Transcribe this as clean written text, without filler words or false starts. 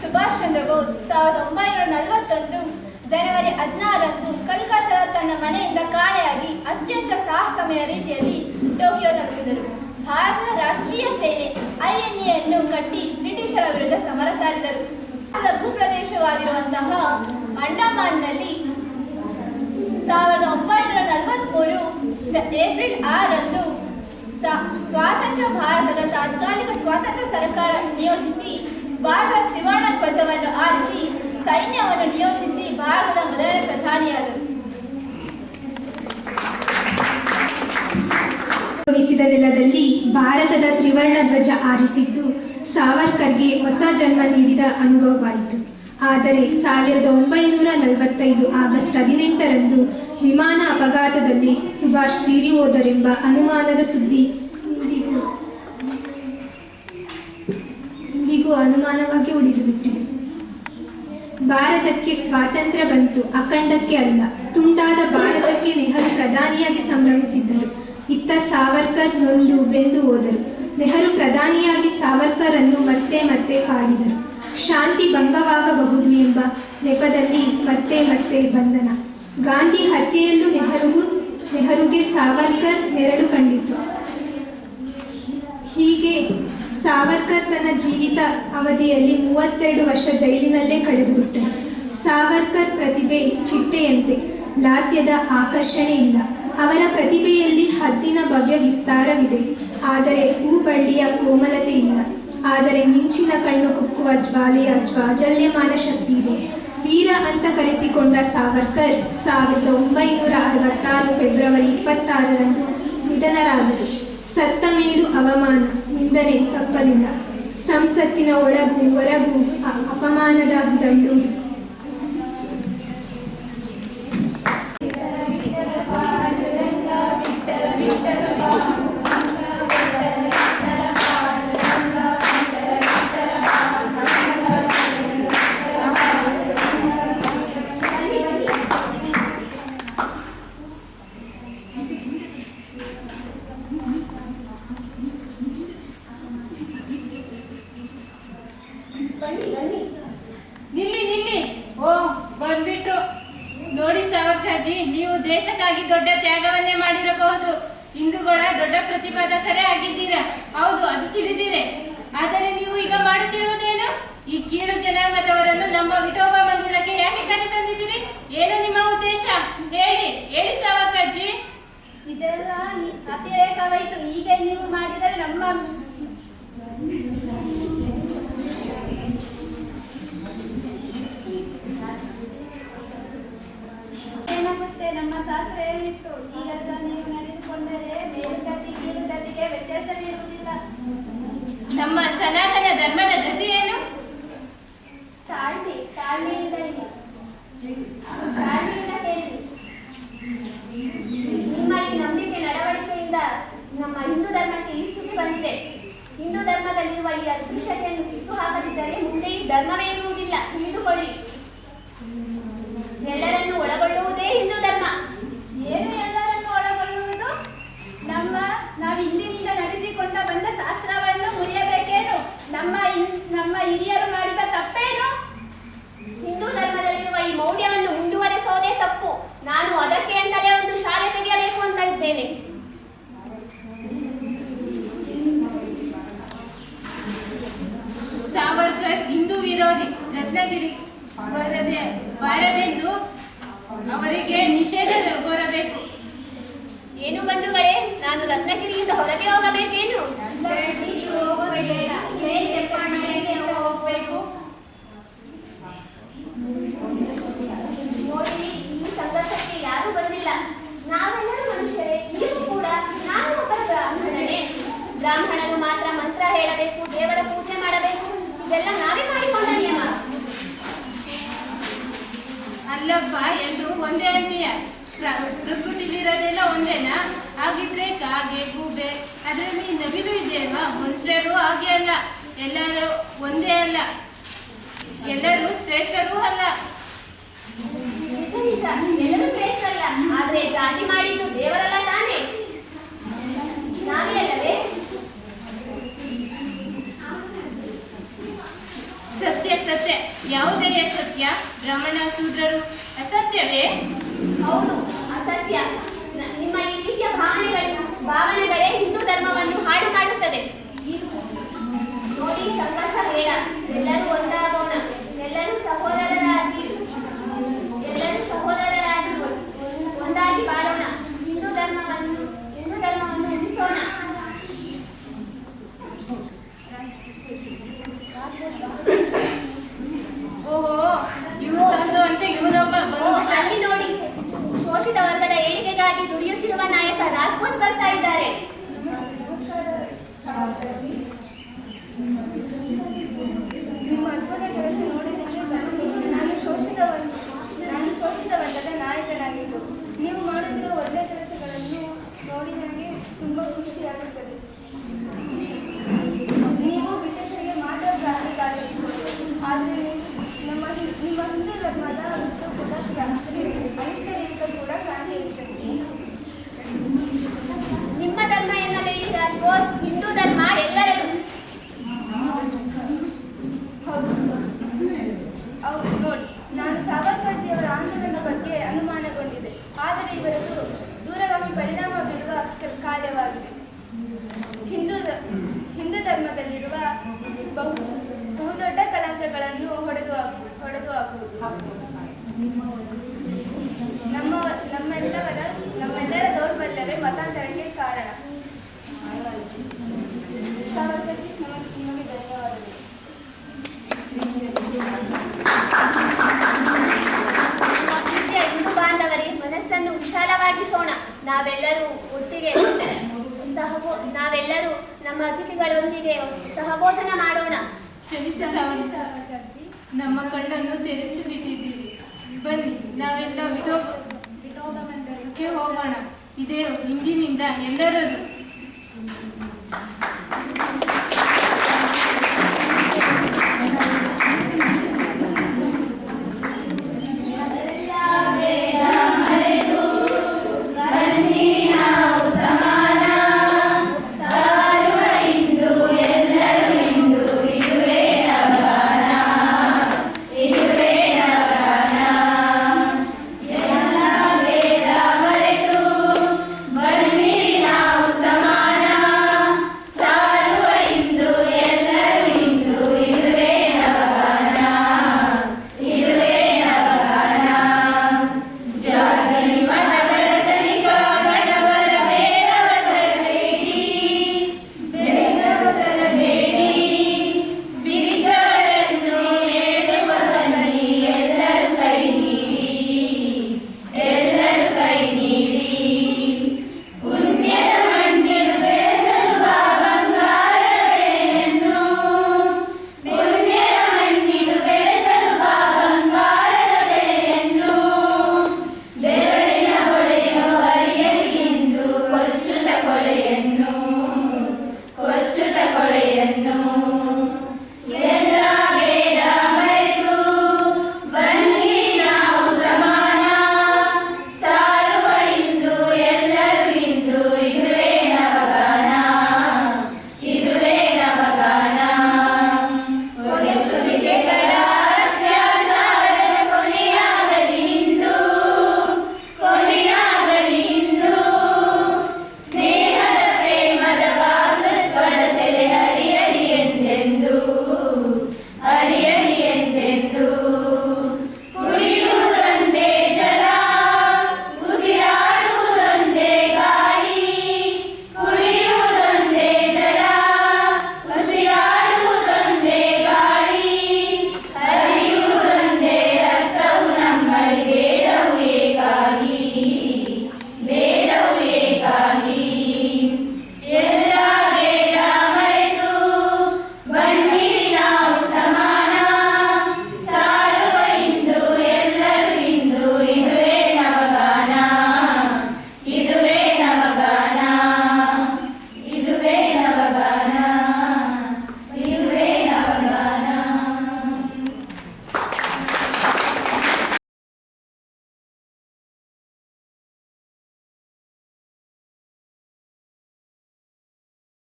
ಸುಭಾಷ್ ಚಂದ್ರ ಬೋಸ್ 1941 ಜನವರಿ 16ರಂದು ಕಲ್ಕತ್ತಾದ ತನ್ನ ಮನೆಯಿಂದ ಕಾಣೆಯಾಗಿ ಅತ್ಯಂತ ಸಾಹಸಮಯ ರೀತಿಯಲ್ಲಿ ಟೋಕಿಯೋ ತಲುಪಿದರು. ಭಾರತದ ರಾಷ್ಟ್ರೀಯ ಸೇನೆ INAಯನ್ನು ಕಟ್ಟಿ ಬ್ರಿಟಿಷರ ವಿರುದ್ಧ ಸಮರ ಸಾರಿದರು. ಭೂಪ್ರದೇಶವಾಗಿರುವಂತಹ ಅಂಡಮಾನ್ನಲ್ಲಿ 1943 ಏಪ್ರಿಲ್ 6ರಂದು ಸ್ವಾತಂತ್ರ್ಯ ಭಾರತದ ತಾತ್ಕಾಲಿಕ ಸ್ವಾತಂತ್ರ್ಯ ಸರ್ಕಾರ ನಿಯೋಜಿಸಿ ಭಾರತದ ತ್ರಿವರ್ಣ ಧ್ವಜವನ್ನು ಆರಿಸಿ ಸೈನ್ಯವನ್ನು ನಿಯೋಜಿಸಿ ಭಾರತದ ಮೊದಲನೇ ಪ್ರಧಾನಿಯಾದರು. ನೆಲದಲ್ಲಿ ಭಾರತದ ತ್ರಿವರ್ಣ ಧ್ವಜ ಆರಿಸಿದ್ದು ಸಾವರ್ಕರ್ಗೆ ಹೊಸ ಜನ್ಮ ನೀಡಿದ ಅನುಭವವಾಯಿತು. ಆದರೆ 1945 ಆಗಸ್ಟ್ 18ರಂದು ವಿಮಾನ ಅಪಘಾತದಲ್ಲಿ ಸುಭಾಷ್ ತೀರಿ ಹೋದರೆಂಬ ಅನುಮಾನದ ಸುದ್ದಿ ಇಂದಿಗೂ ಅನುಮಾನವಾಗಿ ಉಳಿದುಬಿಟ್ಟಿದೆ. ಭಾರತಕ್ಕೆ ಸ್ವಾತಂತ್ರ್ಯ ಬಂತು, ಅಖಂಡಕ್ಕೆ ಅಲ್ಲ. ತುಂಡಾದ ಭಾರತಕ್ಕೆ ನೆಹರು ಪ್ರಧಾನಿಯಾಗಿ ಸಂಭ್ರಮಿಸಿದ್ದರು. ಇತ್ತ ಸಾವರ್ಕರ್ ನೊಂದು ಬೆಂದು ಹೋದರು. ನೆಹರು ಪ್ರಧಾನಿಯಾಗಿ ಸಾವರ್ಕರ್ ಅನ್ನು ಮತ್ತೆ ಮತ್ತೆ ಕಾಡಿದರು. ಶಾಂತಿ ಭಂಗವಾಗಬಹುದು ಎಂಬ ನೆಪದಲ್ಲಿ ಮತ್ತೆ ಮತ್ತೆ ಬಂಧನ. ಗಾಂಧಿ ಹತ್ಯೆಯಲ್ಲೂ ನೆಹರುಗೆ ಸಾವರ್ಕರ್ ನೆರಳು ಕಂಡಿತು. ಹೀಗೆ ಸಾವರ್ಕರ್ ತನ್ನ ಜೀವಿತ ಅವಧಿಯಲ್ಲಿ 32 ವರ್ಷ ಜೈಲಿನಲ್ಲೇ ಕಳೆದುಬಿಟ್ಟರು. ಸಾವರ್ಕರ್ ಪ್ರತಿಭೆ ಚಿಟ್ಟೆಯಂತೆ, ಲಾಸ್ಯದ ಆಕರ್ಷಣೆ ಇಲ್ಲ. ಅವರ ಪ್ರತಿಭೆಯಲ್ಲಿ ಹದ್ದಿನ ಭವ್ಯ ವಿಸ್ತಾರವಿದೆ, ಆದರೆ ಹೂಬಳ್ಳಿಯ ಕೋಮಲತೆ ಇಲ್ಲ. ಆದರೆ ಮಿಂಚಿನ ಕಣ್ಣು ಕುಕ್ಕುವ ಜ್ವಾಲೆಯ ಜ್ವಾಜಲ್ಯಮಾನ ಶಕ್ತಿ ಇದೆ. ವೀರ ಅಂತ ಕರೆಸಿಕೊಂಡ ಸಾವರ್ಕರ್ 1966 ಫೆಬ್ರವರಿ 26ರಂದು ನಿಧನರಾದರು. ಸತ್ತ ಮೇಲೂ ಅವಮಾನ, ನಿಂದನೆ ತಪ್ಪಲಿಲ್ಲ. ಸಂಸತ್ತಿನ ಒಳಗೂ ಹೊರಗೂ ಅಪಮಾನದ ದಂಡೂರಿ. ನಿಲ್ಲಿ. ಓ, ಬಂದ್ಬಿಟ್ರು ನೋಡಿ ಸಾವರ್ಕರ್ಜಿ, ನೀವು ದೇಶಕ್ಕಾಗಿ ದೊಡ್ಡ ತ್ಯಾಗವನ್ನೇ ಮಾಡಿರಬಹುದು. ಹಿಂದೂಗಳ ದೊಡ್ಡ ಪ್ರತಿಪಾದಕರೇ ಆಗಿದ್ದೀರಾ. ಹೌದು, ಅದು ತಿಳಿದಿದೆ. ಆದರೆ ನೀವು ಈಗ ಮಾಡುತ್ತಿರುವುದೇನು? ಈ ಕೀಳು ಜನಾಂಗದವರನ್ನು ನಮ್ಮ ವಿಠೋಬಾ ಮಂದಿರಕ್ಕೆ ಯಾಕೆ ಕರೆ ತಂದಿದ್ದೀರಿ? ಏನು ನಿಮ್ಮ ಉದ್ದೇಶ? ಹೇಳಿ ಸಾವರ್ಕರ್ಜಿ. ಇದೆಲ್ಲ ಅತಿರೇಕವಾಯಿತು. ಈಗ ನೀವು ಮಾಡಿದರೆ ಏನಾಗುತ್ತೆ? ನಮ್ಮ ಶಾಸ್ತ್ರ ಏನಿತ್ತು? ಈಗ ನೀವು ನಡೆದುಕೊಂಡರೆ ಮೇಲ್ಗತಿ ಕೀಳು ಗತಿಗೆ ವ್ಯತ್ಯಾಸವಿರುವುದಿಲ್ಲ. ನಮ್ಮ ಸನಾತನ ಧರ್ಮದ ಗತಿ ಏನು? ತಾಳ್ಮೆಯಿಂದ ಸೇರಿ ನಿಮ್ಮ ಈ ನಂಬಿಕೆ ನಡವಳಿಕೆಯಿಂದ ನಮ್ಮ ಹಿಂದೂ ಧರ್ಮಕ್ಕೆ ಈ ಸ್ಥಿತಿ ಬಂದಿದೆ. ಹಿಂದೂ ಧರ್ಮದಲ್ಲಿರುವ ಈ ಅಸ್ಪೃಶ್ಯತೆಯನ್ನು ಕಿತ್ತು ಹಾಕದಿದ್ದರೆ ಮುಂದೆ ಈ ಧರ್ಮವೇ ಇರುವುದಿಲ್ಲ. ತಿಳಿದುಕೊಳ್ಳಿ. ಎಲ್ಲರನ್ನು ಒಳಗೊಳ್ಳುವುದೇ ಹಿಂದೂ ಧರ್ಮ. ಏನು ಎಲ್ಲರನ್ನು ಒಳಗೊಳ್ಳುವುದು? ನಾವು ಹಿಂದಿನಿಂದ ನಡೆಸಿಕೊಂಡು ಬಂದ ಶಾಸ್ತ್ರವನ್ನು ಮುರಿಯಬೇಕೇನು? ನಮ್ಮ ಹಿರಿಯರು ಮಾಡಿದ ತಪ್ಪೇನು? ಹಿಂದೂ ಧರ್ಮದಲ್ಲಿರುವ ಈ ಮೌಲ್ಯವನ್ನು ಮುಂದುವರಿಸೋದೇ ತಪ್ಪು. ನಾನು ಅದಕ್ಕೆ ಅಂತಲೇ ಒಂದು ಶಾಲೆ ತೆಗೆಯಬೇಕು ಅಂತ ಇದ್ದೇನೆ. ಸಾವರ್ಕರ್ ಹಿಂದೂ ವಿರೋಧಿ, ರತ್ನಗಿರಿ ಬಾರದೆಂದು ಅವರಿಗೆ ನಿಷೇಧ ಕೋರಬೇಕು. ಏನು ಬಂಧುಗಳೇ, ನಾನು ರತ್ನಗಿರಿಯಿಂದ ಹೊರಗೆ ಹೋಗಬೇಕೇನು? ಹೋಗಬೇಕು. ನೋಡಿ, ಈ ಸಂಘರ್ಷಕ್ಕೆ ಯಾರೂ ಬಂದಿಲ್ಲ. ನಾವೆಲ್ಲರೂ ಮನುಷ್ಯರೇ. ನೀವು ಕೂಡ. ನಾನು ಒಬ್ಬ ಬ್ರಾಹ್ಮಣನೇ. ಬ್ರಾಹ್ಮಣನು ಮಾತ್ರ ಮಂತ್ರ ಹೇಳಬೇಕು, ದೇವರ ಪೂಜೆ ಮಾಡಬೇಕು. ಇದೆಲ್ಲ ನಾವೇ ಮಾಡಿಕೊಂಡ ನಿಯಮ. ಅಲ್ಲಪ್ಪ, ಎಲ್ರು ಒಂದೇ ಅಂತೀಯ. ಪ್ರಕೃತಿಲಿರೋದೆಲ್ಲ ಒಂದೇನಾ? ಹಾಗಿದ್ರೆ ಕಾಗೆ, ಗೂಬೆ, ಅದರಲ್ಲಿ ನವಿಲು ಇದೆಯಲ್ವಾ? ಮನುಷ್ಯರು ಹಾಗೆ ಅಲ್ಲ. ಎಲ್ಲರೂ ಒಂದೇ ಅಲ್ಲ. ಎಲ್ಲರೂ ಶ್ರೇಷ್ಠರೂ ಅಲ್ಲ. ಎಲ್ಲರೂ ಶ್ರೇಷ್ಠರಲ್ಲ. ಆದ್ರೆ ಜಾತಿ ಮಾಡಿದ್ದು ದೇವರಲ್ಲ ತಾನೇ? ನಾವೇ ಅಲ್ಲವೇ? ಸತ್ಯ ಸತ್ಯ. ಯಾವುದೇ ಸತ್ಯ? ಬ್ರಾಹ್ಮಣ ಶೂದ್ರರು ಅಸತ್ಯವೇ? ಹೌದು, ಅಸತ್ಯ. ನಿಮ್ಮ ಈ ರೀತಿಯ ಭಾವನೆಗಳೇ ಹಿಂದೂ ಧರ್ಮವನ್ನು ಹಾಳು ಮಾಡುತ್ತದೆ. ನೋಡಿ, ಸಂಘರ್ಷ ಬೇಡ, ಎಲ್ಲರೂ ಒಂದಾಗೋಣ, ಎಲ್ಲರೂ ಸಹೋದರರಾಗಿ ಒಂದಾಗಿ ಬಾಳೋಣ, ಹಿಂದೂ ಧರ್ಮವನ್ನು ಉಳಿಸೋಣ. ಓಹೋ, ಇವ್ರು ತಂದು ಅಂತ ಇವನೊಬ್ಬ ಅಲ್ಲಿ ನೋಡಿ, ಶೋಷಿತ ವರ್ಗದ ಏಳಿಗೆಗಾಗಿ ದುಡಿಯುತ್ತಿರುವ ನಾಯಕ ರಾಜ್ಕೋಟ್ ಬರ್ತಾ ಇದ್ದಾರೆ. ನಿಮ್ಮ ಅದ್ಭುತ ಕೆಲಸ ನೋಡಿದಲ್ಲಿ ನಾನು ಶೋಷಿತ ವರ್ಗದ ನಾಯಕನಾಗಿದ್ದು ನೀವು ಮಾಡುತ್ತಿರುವ ಒಳ್ಳೆಯ ಕೆಲಸಗಳನ್ನು ನೋಡಿ ನನಗೆ ತುಂಬ ಖುಷಿಯಾಗುತ್ತದೆ. ನೀವು ಬ್ರಿಟಿಷರಿಗೆ ಮಾತ್ರ ಕ್ರಾಂತಿಕಾರಿಗಳು, ಆದರೆ ನಿಮ್ಮ ಹಿಂದೂ ಧರ್ಮದ ಕೂಡ ಅನಿಷ್ಟ ವಿರುದ್ಧ ಕೂಡ ಕ್ರಾಂತಿ ಇರುತ್ತದೆ. ನಿಮ್ಮ ಧರ್ಮ ಎನ್ನಬೇಡಿ ರಾಜ್ಕೋಟ್, ಹಿಂದೂ ಧರ್ಮ ಎಲ್ಲರದು. ಹೌದು ನೋಡಿ, ನಾನು ಸಾವರ್ಕರ್ಜಿಯವರ ಆಂದೋಲನದ ಬಗ್ಗೆ ಅನುಮಾನಗೊಂಡಿದೆ, ಆದರೆ ಇವರದು ದೂರಗಾಮಿ ಪರಿಣಾಮ ಬೀರುವ ಕಾರ್ಯವಾಗಿದೆ. ಹಿಂದೂ ಧರ್ಮದಲ್ಲಿರುವ ಬಹುದೊಡ್ಡ ಕಳಂಕಗಳನ್ನು ಹೊಡೆದು ಹಾಕುವುದು ನಮ್ಮೆಲ್ಲರ ದೌರ್ಬಲ್ಯವೇ ಮತಾಂತರಕ್ಕೆ ಕಾರಣ. ಸಾವರ್ಕರ್ಜಿ, ನಿಮಗೆ ಧನ್ಯವಾದಗಳು. ಹಿಂದೂ ಬಾಂಧವರೇ, ಮನಸ್ಸನ್ನು ವಿಶಾಲವಾಗಿಸೋಣ. ನಾವೆಲ್ಲರೂ ನಮ್ಮ ಅತಿಥಿಗಳೊಂದಿಗೆ ಸಹಭೋಜನ ಮಾಡೋಣ. ಕ್ಷಮಿಸಿ ಸಾವರ್ಕರ್ಜಿ, ನಮ್ಮ ಕಣ್ಣನ್ನು ತೆರೆಸಿಬಿಟ್ಟಿದ್ದೀರಿ. ಬನ್ನಿ, ನಾವೆಲ್ಲ ವಿಠೋಬ ಮಂದಿರಕ್ಕೆ ಹೋಗೋಣ. ಇದೇ ಇಂದಿನಿಂದ ಎಲ್ಲರದು